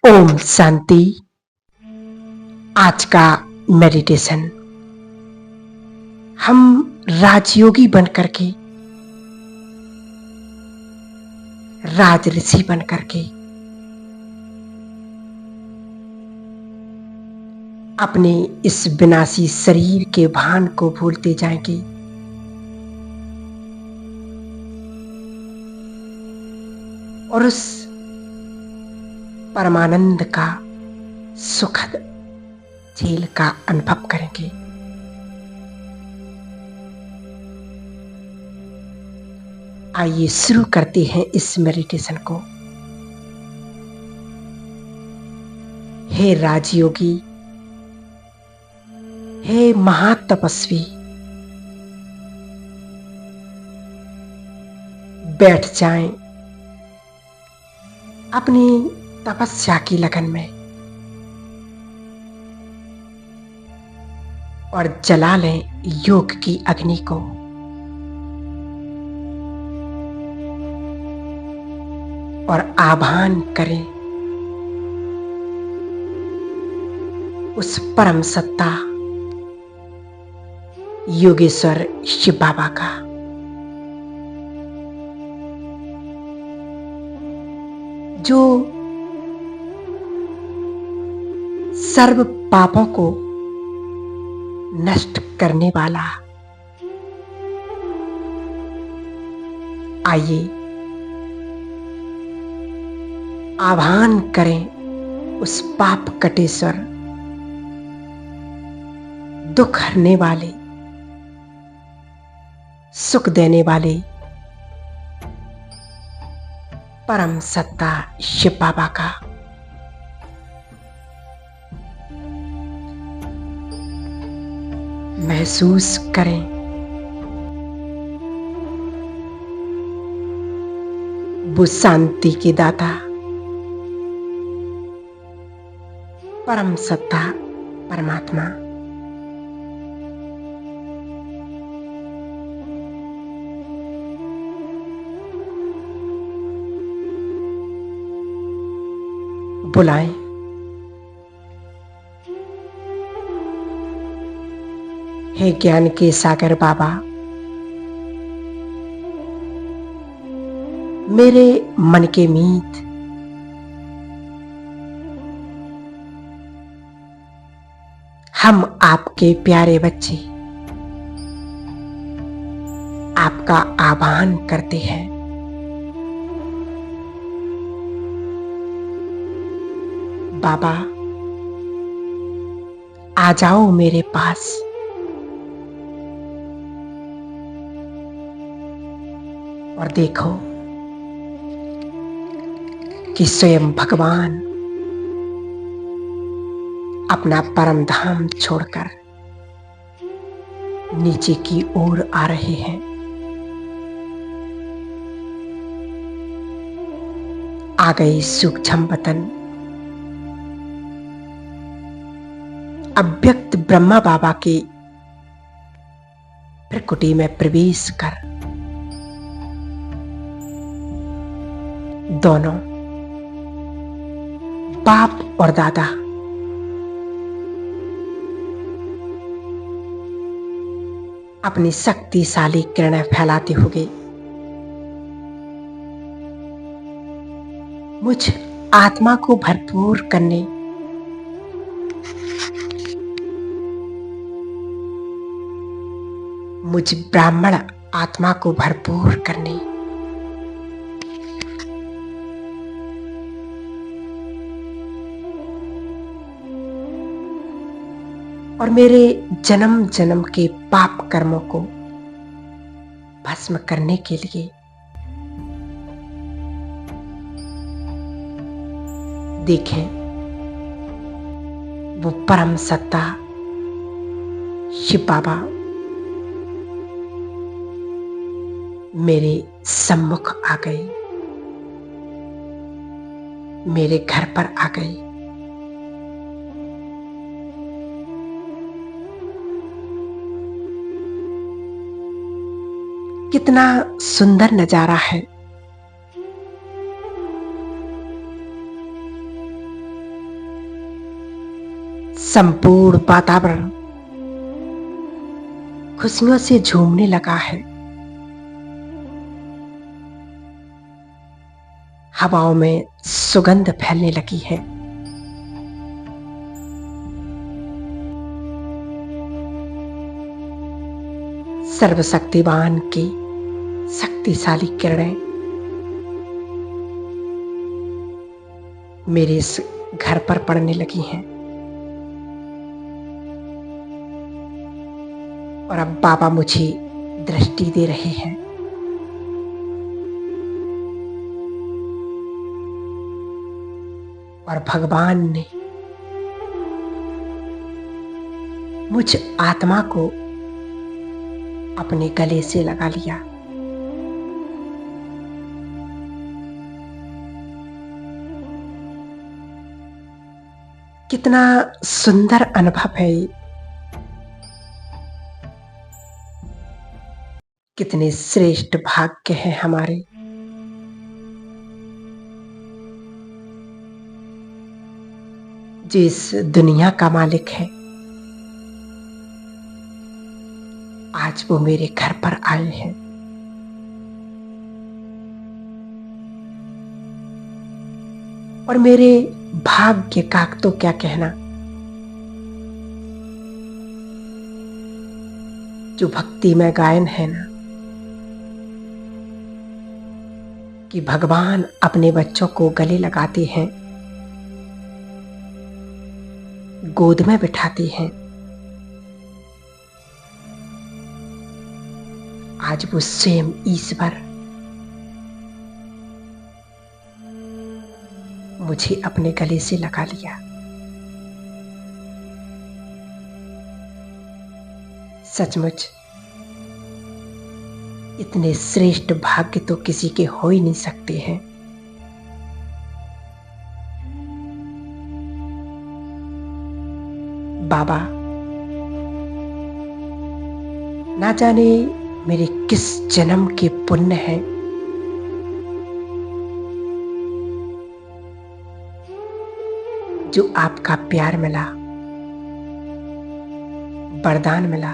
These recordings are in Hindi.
ओम शांति। आज का मेडिटेशन हम राजयोगी बनकर के, राज ऋषि बनकर के अपने इस विनाशी शरीर के भान को भूलते जाएंगे और उस परमानंद का सुखद झील का अनुभव करेंगे। आइए शुरू करते हैं इस मेडिटेशन को। हे राजयोगी, हे महातपस्वी, बैठ जाएं अपनी तपस्या की लगन में और जला लें योग की अग्नि को। और आह्वान करें उस परम सत्ता योगेश्वर शिव बाबा का, जो सर्व पापों को नष्ट करने वाला। आइए आह्वान करें उस पाप कटेश्वर, दुख हरने वाले, सुख देने वाले परम सत्ता शिव बाबा का। महसूस करें वो शांति के दाता परम सत्ता परमात्मा। बुलाएं हे ज्ञान के सागर बाबा, मेरे मन के मीत, हम आपके प्यारे बच्चे आपका आह्वान करते हैं। बाबा, आ जाओ मेरे पास। और देखो कि स्वयं भगवान अपना परम धाम छोड़कर नीचे की ओर आ रहे हैं। आ गए सूक्ष्म वतन, अव्यक्त ब्रह्मा बाबा के प्रकृति में प्रवेश कर दोनों बाप और दादा अपनी शक्तिशाली किरणें फैलाते हुए मुझ आत्मा को भरपूर करने, मुझ ब्राह्मण आत्मा को भरपूर करने और मेरे जन्म जन्म के पाप कर्मों को भस्म करने के लिए देखें वो परम सत्ता शिव बाबा मेरे सम्मुख आ गए, मेरे घर पर आ गए। कितना सुंदर नजारा है। संपूर्ण वातावरण खुशियों से झूमने लगा है। हवाओं में सुगंध फैलने लगी है। सर्वशक्तिवान की शक्तिशाली किरणें मेरे इस घर पर पड़ने लगी हैं और अब बाबा मुझे दृष्टि दे रहे हैं। और भगवान ने मुझ आत्मा को अपने गले से लगा लिया। कितना सुंदर अनुभव है ये। कितने श्रेष्ठ भाग्य हैं हमारे। जो इस दुनिया का मालिक है, आज वो मेरे घर पर आए हैं। और मेरे भाग्य का तो क्या कहना। जो भक्ति में गायन है ना, कि भगवान अपने बच्चों को गले लगाते हैं, गोद में बिठाते हैं। आज वो स्वयं ईश्वर मुझे अपने गले से लगा लिया। सचमुच इतने श्रेष्ठ भाग्य तो किसी के हो ही नहीं सकते हैं। बाबा ना जाने मेरे किस जन्म के पुण्य हैं, जो आपका प्यार मिला, वरदान मिला,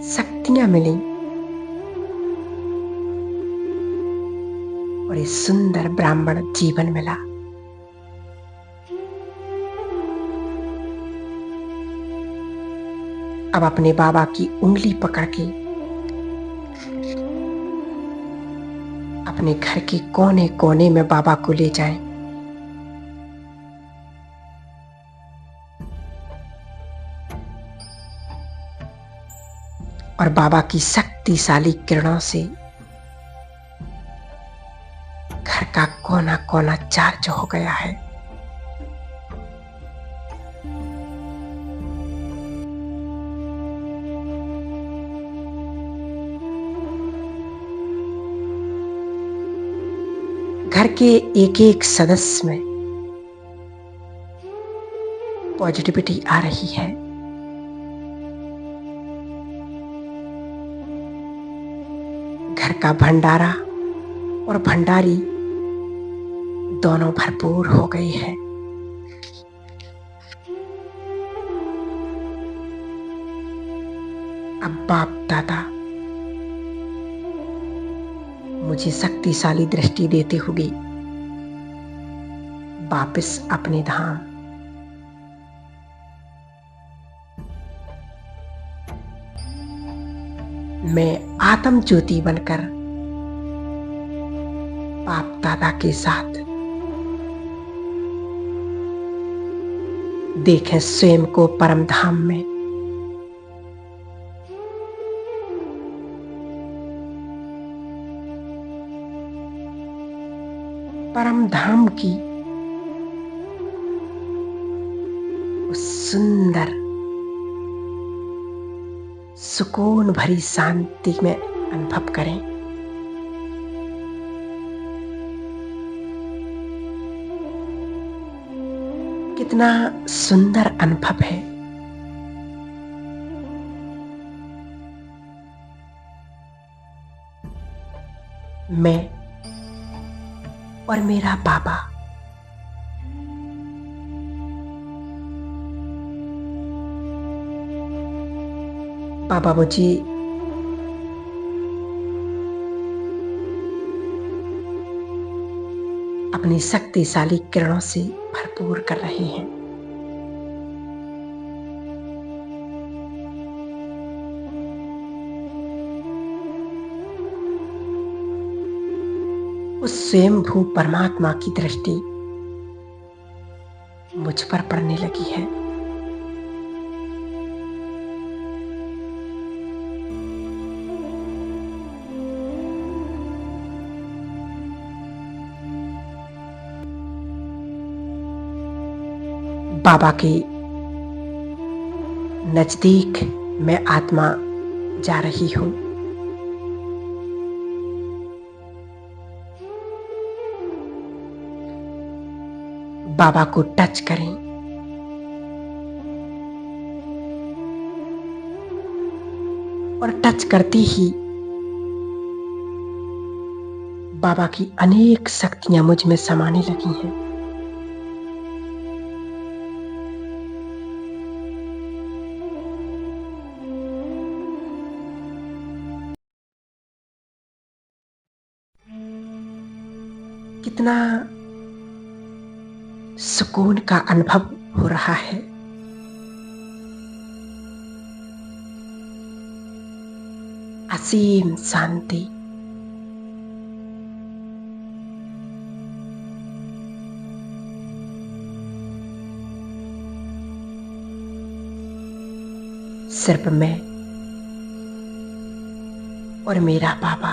शक्तियां मिली और एक सुंदर ब्राह्मण जीवन मिला। अब अपने बाबा की उंगली पकड़ के अपने घर के कोने कोने में बाबा को ले जाएं। और बाबा की शक्तिशाली किरणों से घर का कोना कोना चार्ज हो गया है। घर के एक एक सदस्य में पॉजिटिविटी आ रही है। घर का भंडारा और भंडारी दोनों भरपूर हो गए हैं। अब बाप दादा मुझे शक्तिशाली दृष्टि देते हुए वापस अपने धाम मैं आत्म ज्योति बनकर बाप दादा के साथ देखें स्वयं को परम धाम में। परम धाम की उस सुंदर सुकून भरी शांति में अनुभव करें। कितना सुंदर अनुभव है। मैं और मेरा बाबा बाबा मुझे अपनी शक्तिशाली किरणों से भरपूर कर रहे हैं। उस स्वयंभू परमात्मा की दृष्टि मुझ पर पड़ने लगी है। बाबा के नजदीक मैं आत्मा जा रही हूं। बाबा को टच करें। और टच करते ही बाबा की अनेक शक्तियां मुझ में समाने लगी हैं। कितना सुकून का अनुभव हो रहा है। असीम शांति। सिर्फ मैं और मेरा बाबा।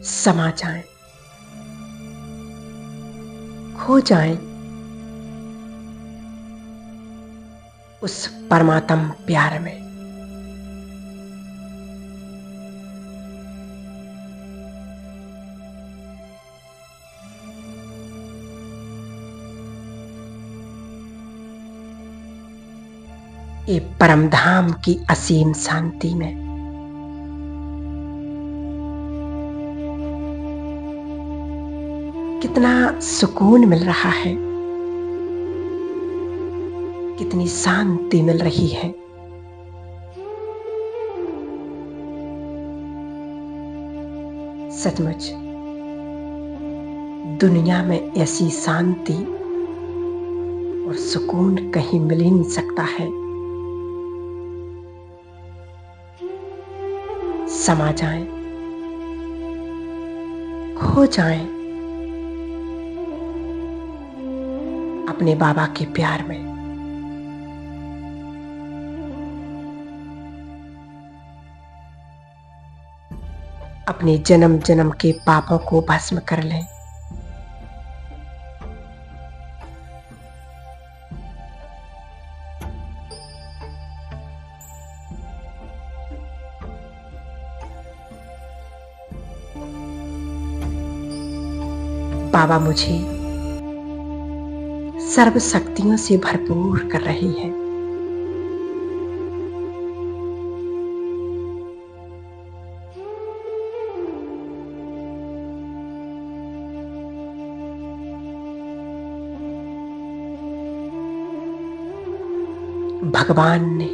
समा जाएं, खो जाएं उस परमात्म प्यार में। ये परम धाम की असीम शांति में। कितना सुकून मिल रहा है, कितनी शांति मिल रही है। सचमुच दुनिया में ऐसी शांति और सुकून कहीं मिल ही नहीं सकता है। समा जाएं, खो जाएं अपने बाबा के प्यार में। अपने जन्म जन्म के पापों को भस्म कर लें। बाबा मुझे सर्व शक्तियों से भरपूर कर रही है। भगवान ने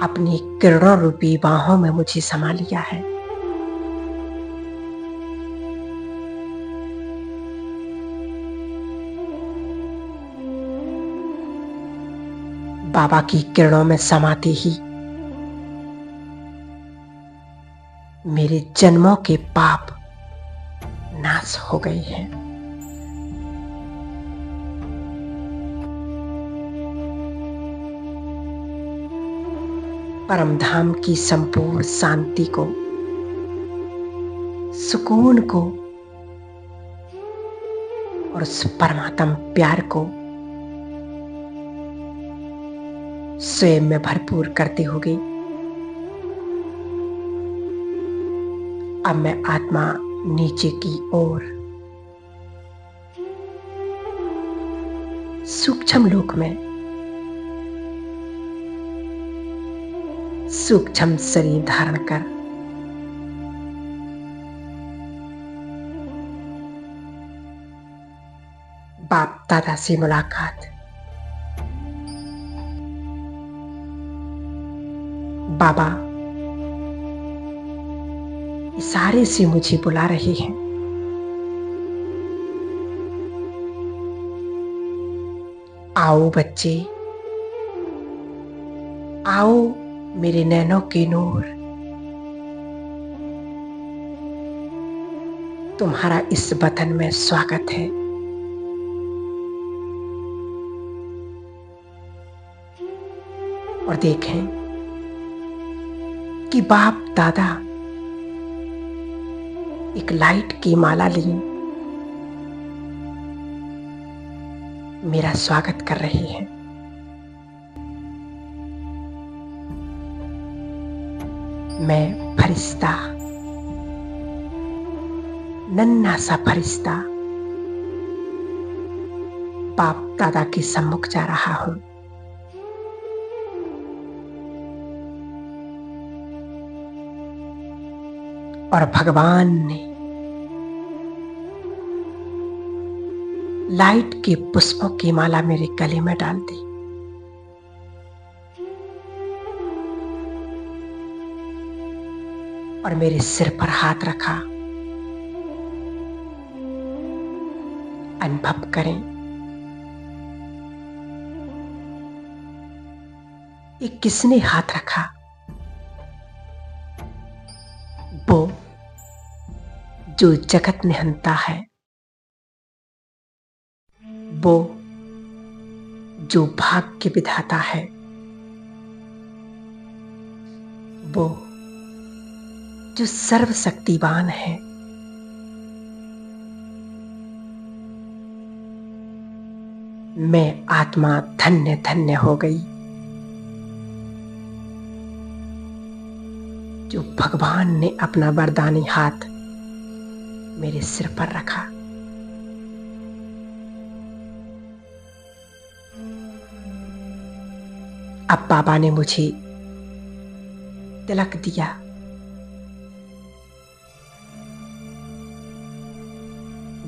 अपनी किरणों रूपी बाहों में मुझे समा लिया है। बाबा की किरणों में समाते ही मेरे जन्मों के पाप नाश हो गए हैं। परम धाम की संपूर्ण शांति को, सुकून को और उस परमात्म प्यार को स्वयं में भरपूर करते हुए अब मैं आत्मा नीचे की ओर सूक्ष्म लोक में सूक्ष्म शरीर धारण कर दादा से मुलाकात। बाबा इशारे से मुझे बुला रहे हैं। आओ बच्चे, आओ मेरे नैनों के नूर, तुम्हारा इस वतन में स्वागत है। और देखें कि बाप दादा एक लाइट की माला ली मेरा स्वागत कर रहे हैं। मैं फरिश्ता, नन्हा सा फरिश्ता बाप दादा के सम्मुख जा रहा हूं। और भगवान ने लाइट के पुष्पों की माला मेरे गले में डाल दी। और मेरे सिर पर हाथ रखा। अनुभव करें, ये किसने हाथ रखा? वो जो जगत निहंता है, वो जो भाग्य विधाता है, वो जो सर्वशक्तिवान है। मैं आत्मा धन्य धन्य हो गई जो भगवान ने अपना वरदानी हाथ मेरे सिर पर रखा। अब बाबा ने मुझे तिलक दिया।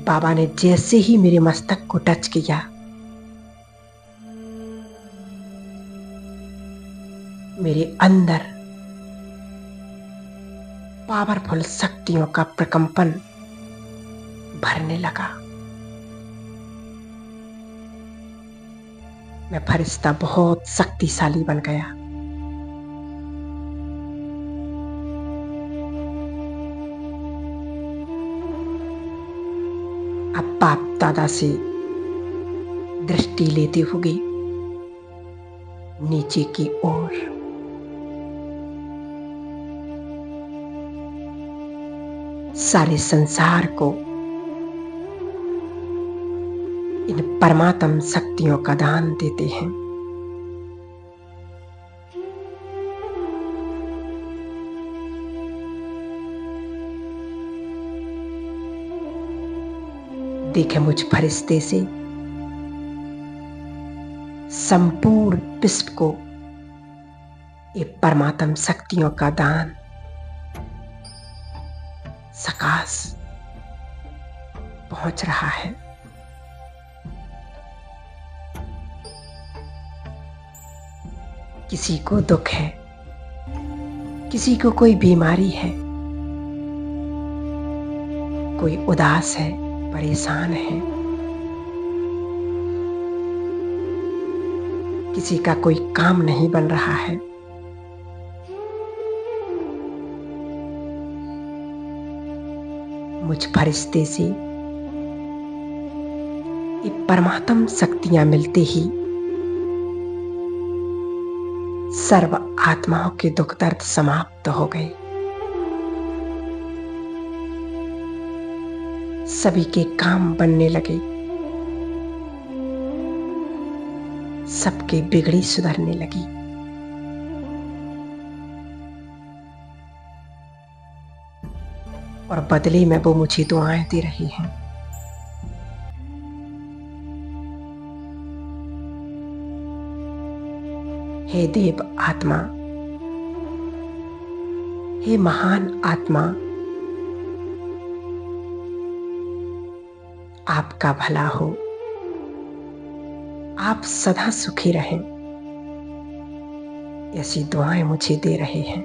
बाबा ने जैसे ही मेरे मस्तक को टच किया, मेरे अंदर पावरफुल शक्तियों का प्रकंपन भरने लगा। मैं फरिश्ता बहुत शक्तिशाली बन गया। अब बाप दादा से दृष्टि लेते हुए नीचे की ओर सारे संसार को इन परमात्म शक्तियों का दान देते हैं। देखे मुझ फरिश्ते से संपूर्ण विश्व को ये परमात्म शक्तियों का दान सकाश पहुंच रहा है। किसी को दुख है, किसी को कोई बीमारी है, कोई उदास है, परेशान है, किसी का कोई काम नहीं बन रहा है। मुझ फरिश्ते से ये परमात्म शक्तियां मिलते ही सर्व आत्माओं के दुख दर्द समाप्त हो गए। सभी के काम बनने लगे, सबके बिगड़ी सुधरने लगी। और बदले में वो मुझे दुआएं दे रही हैं। हे देव आत्मा, हे महान आत्मा, आपका भला हो, आप सदा सुखी रहें, ऐसी दुआएं मुझे दे रहे हैं।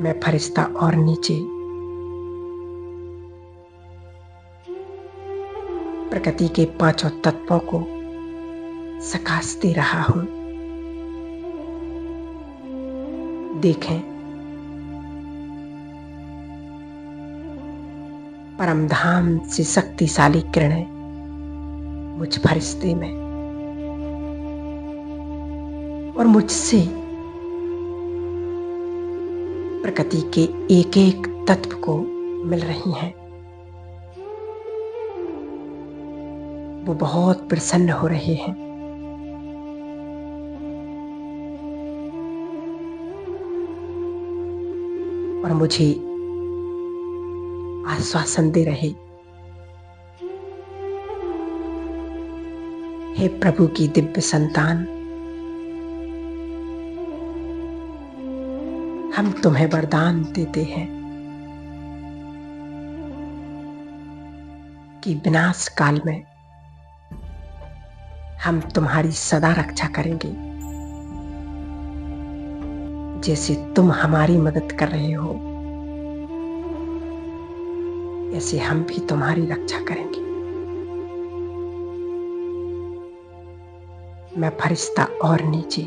मैं फरिश्ता और नीचे प्रकृति के पांचों तत्वों को सकाश दे रहा हूं। देखें, परमधाम से शक्तिशाली किरणें मुझ फरिश्ते में और मुझसे प्रकृति के एक एक तत्व को मिल रही हैं। वो बहुत प्रसन्न हो रहे हैं। और मुझे आश्वासन दे रहे, हे प्रभु की दिव्य संतान, हम तुम्हें वरदान देते हैं कि विनाश काल में हम तुम्हारी सदा रक्षा करेंगे। जैसे तुम हमारी मदद कर रहे हो, ऐसे हम भी तुम्हारी रक्षा करेंगे। मैं फरिश्ता और नीचे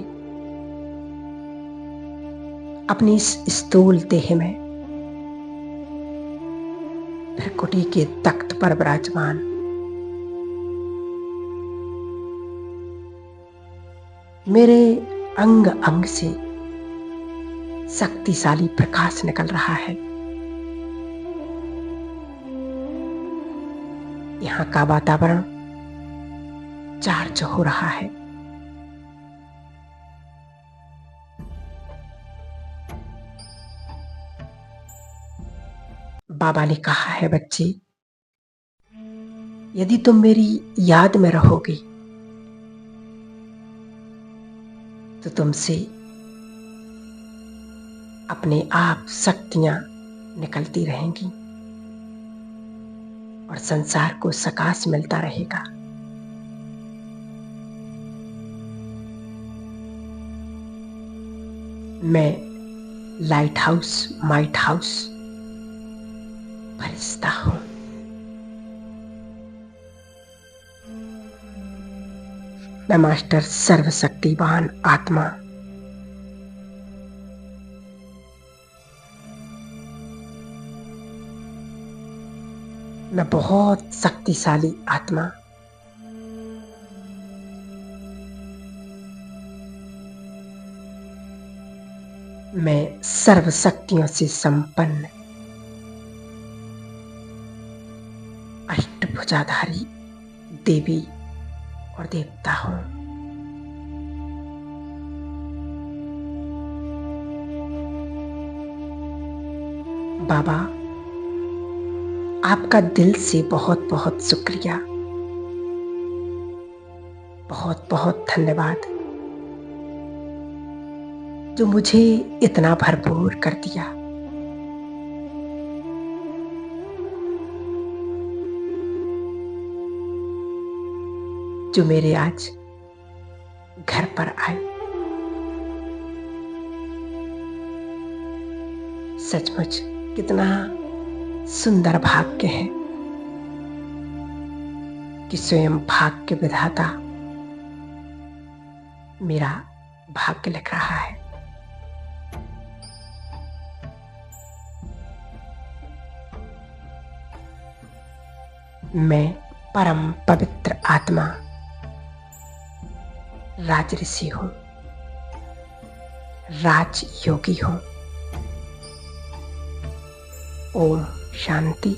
अपनी इस स्थूल देह में भृकुटी के तख्त पर विराजमान मेरे अंग अंग से शक्तिशाली प्रकाश निकल रहा है। यहाँ का वातावरण चार्ज हो रहा है। बाबा ने कहा है, बच्चे, यदि तुम मेरी याद में रहोगे तो तुमसे अपने आप शक्तियां निकलती रहेंगी और संसार को सकाश मिलता रहेगा। मैं लाइट हाउस माइट हाउस फरिश्ता हूं। मैं मास्टर सर्वशक्तिवान आत्मा मैं बहुत शक्तिशाली आत्मा मैं सर्व शक्तियों से संपन्न अष्टभुजाधारी देवी और देवता हूं। बाबा, आपका दिल से बहुत बहुत शुक्रिया, बहुत बहुत धन्यवाद जो मुझे इतना भरपूर कर दिया। जो मेरे आज घर पर आए। सचमुच कितना सुंदर भाग्य है कि स्वयं भाग्य विधाता मेरा भाग्य लिख रहा है। मैं परम पवित्र आत्मा राजऋषि हूं, राजयोगी हूं। ओम शांति।